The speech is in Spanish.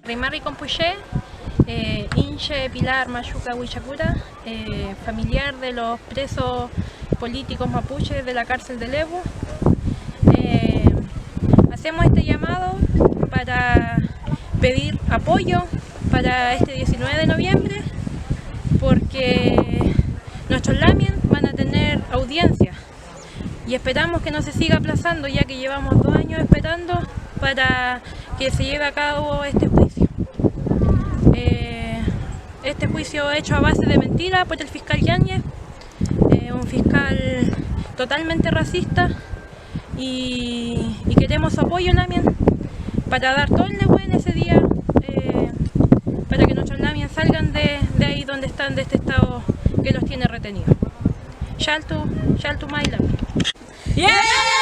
Rimari Compuché, Inche Pilar Mayuca Huichacura, familiar de los presos políticos mapuches de la cárcel de Lebu. Hacemos este llamado para pedir apoyo para este 19 de noviembre porque nuestros lamien van a tener audiencia y esperamos que no se siga aplazando, ya que llevamos 2 años esperando para que se lleve a cabo este juicio. Este juicio hecho a base de mentira por el fiscal Yáñez, un fiscal totalmente racista, y queremos su apoyo, lamien, para dar todo el en ese día, para que nuestros lamien salgan de ahí donde están, de este estado que los tiene retenidos. Shaltu Maila. Yeah!